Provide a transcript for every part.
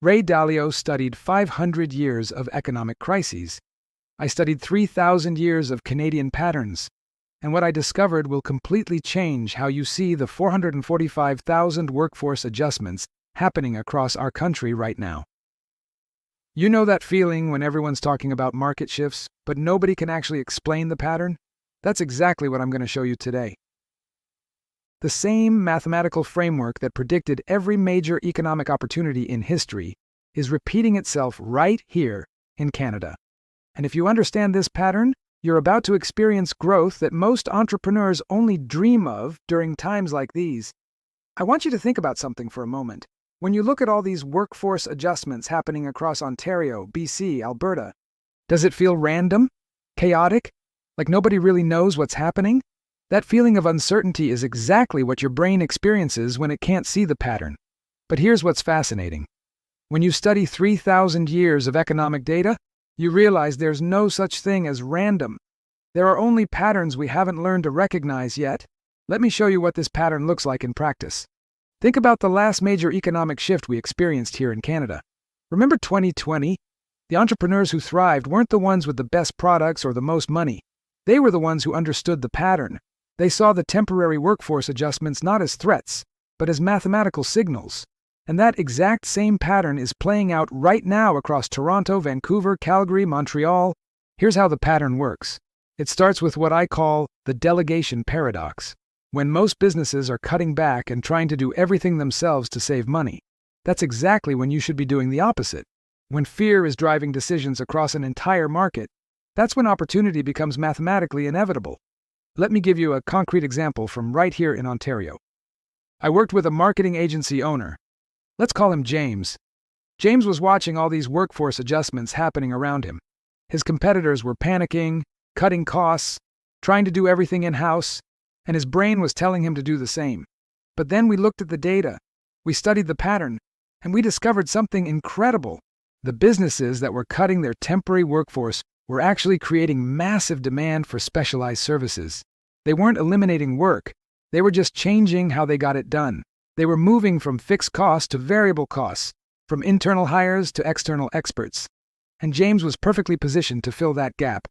Ray Dalio studied 500 years of economic crises. I studied 3,000 years of Canadian patterns, and what I discovered will completely change how you see the 445,000 workforce adjustments happening across our country right now. You know that feeling when everyone's talking about market shifts, but nobody can actually explain the pattern? That's exactly what I'm going to show you today. The same mathematical framework that predicted every major economic opportunity in history is repeating itself right here in Canada. And if you understand this pattern, you're about to experience growth that most entrepreneurs only dream of during times like these. I want you to think about something for a moment. When you look at all these workforce adjustments happening across Ontario, BC, Alberta, does it feel random? Chaotic? Like nobody really knows what's happening? That feeling of uncertainty is exactly what your brain experiences when it can't see the pattern. But here's what's fascinating. When you study 3,000 years of economic data, you realize there's no such thing as random. There are only patterns we haven't learned to recognize yet. Let me show you what this pattern looks like in practice. Think about the last major economic shift we experienced here in Canada. Remember 2020? The entrepreneurs who thrived weren't the ones with the best products or the most money. They were the ones who understood the pattern. They saw the temporary workforce adjustments not as threats, but as mathematical signals. And that exact same pattern is playing out right now across Toronto, Vancouver, Calgary, Montreal. Here's how the pattern works. It starts with what I call the delegation paradox. When most businesses are cutting back and trying to do everything themselves to save money, that's exactly when you should be doing the opposite. When fear is driving decisions across an entire market, that's when opportunity becomes mathematically inevitable. Let me give you a concrete example from right here in Ontario. I worked with a marketing agency owner. Let's call him James. James was watching all these workforce adjustments happening around him. His competitors were panicking, cutting costs, trying to do everything in-house, and his brain was telling him to do the same. But then we looked at the data, we studied the pattern, and we discovered something incredible. The businesses that were cutting their temporary workforce were actually creating massive demand for specialized services. They weren't eliminating work, they were just changing how they got it done. They were moving from fixed costs to variable costs, from internal hires to external experts. And James was perfectly positioned to fill that gap.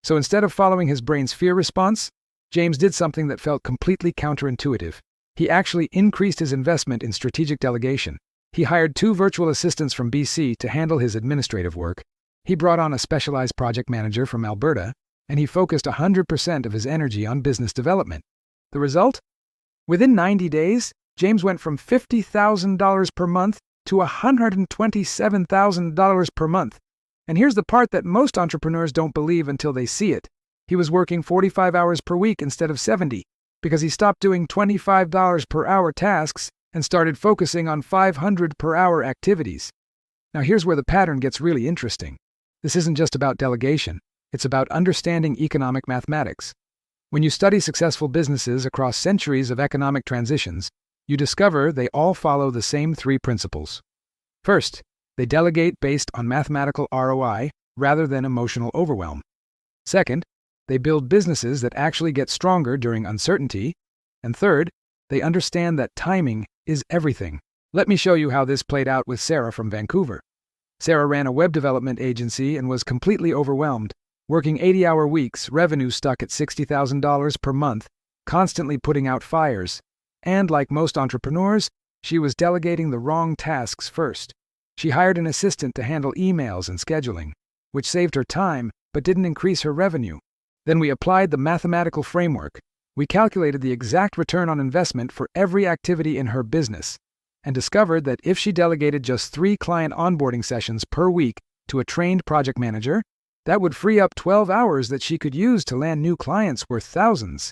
So instead of following his brain's fear response, James did something that felt completely counterintuitive. He actually increased his investment in strategic delegation. He hired 2 virtual assistants from BC to handle his administrative work. He brought on a specialized project manager from Alberta, and he focused 100% of his energy on business development. The result? Within 90 days, James went from $50,000 per month to $127,000 per month. And here's the part that most entrepreneurs don't believe until they see it. He was working 45 hours per week instead of 70, because he stopped doing $25 per hour tasks and started focusing on 500 per hour activities. Now here's where the pattern gets really interesting. This isn't just about delegation, it's about understanding economic mathematics. When you study successful businesses across centuries of economic transitions, you discover they all follow the same 3 principles. First, they delegate based on mathematical ROI rather than emotional overwhelm. Second, they build businesses that actually get stronger during uncertainty. And third, they understand that timing is everything. Let me show you how this played out with Sarah from Vancouver. Sarah ran a web development agency and was completely overwhelmed, working 80-hour weeks, revenue stuck at $60,000 per month, constantly putting out fires. And like most entrepreneurs, she was delegating the wrong tasks first. She hired an assistant to handle emails and scheduling, which saved her time but didn't increase her revenue. Then we applied the mathematical framework. We calculated the exact return on investment for every activity in her business and discovered that if she delegated just 3 client onboarding sessions per week to a trained project manager, that would free up 12 hours that she could use to land new clients worth thousands.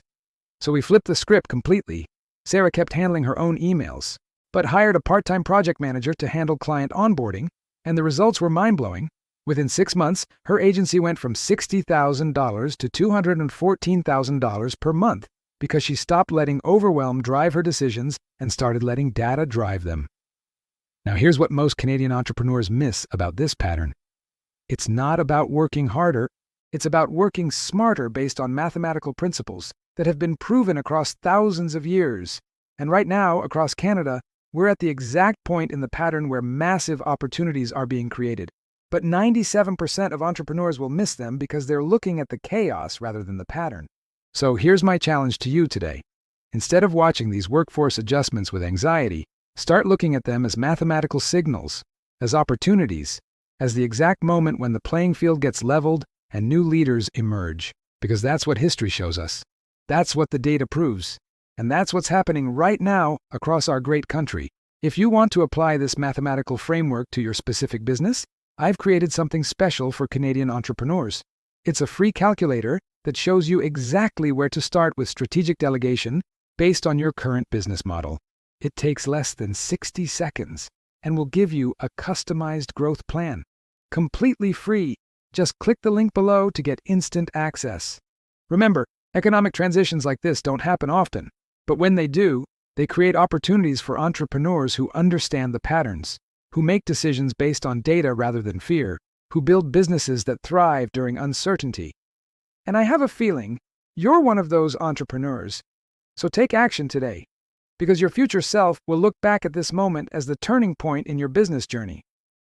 So we flipped the script completely. Sarah kept handling her own emails, but hired a part-time project manager to handle client onboarding, and the results were mind-blowing. Within 6 months, her agency went from $60,000 to $214,000 per month because she stopped letting overwhelm drive her decisions and started letting data drive them. Now here's what most Canadian entrepreneurs miss about this pattern. It's not about working harder, it's about working smarter based on mathematical principles that have been proven across thousands of years. And right now, across Canada, We're at the exact point in the pattern where massive opportunities are being created. But 97% of entrepreneurs will miss them because they're looking at the chaos rather than the pattern. So here's my challenge to you today. Instead of watching these workforce adjustments with anxiety, start looking at them as mathematical signals, as opportunities, as the exact moment when the playing field gets leveled and new leaders emerge. Because that's what history shows us. That's what the data proves. And that's what's happening right now across our great country. If you want to apply this mathematical framework to your specific business, I've created something special for Canadian entrepreneurs. It's a free calculator that shows you exactly where to start with strategic delegation based on your current business model. It takes less than 60 seconds and will give you a customized growth plan. Completely free. Just click the link below to get instant access. Remember, economic transitions like this don't happen often, but when they do, they create opportunities for entrepreneurs who understand the patterns, who make decisions based on data rather than fear, who build businesses that thrive during uncertainty. And I have a feeling you're one of those entrepreneurs. So take action today, because your future self will look back at this moment as the turning point in your business journey.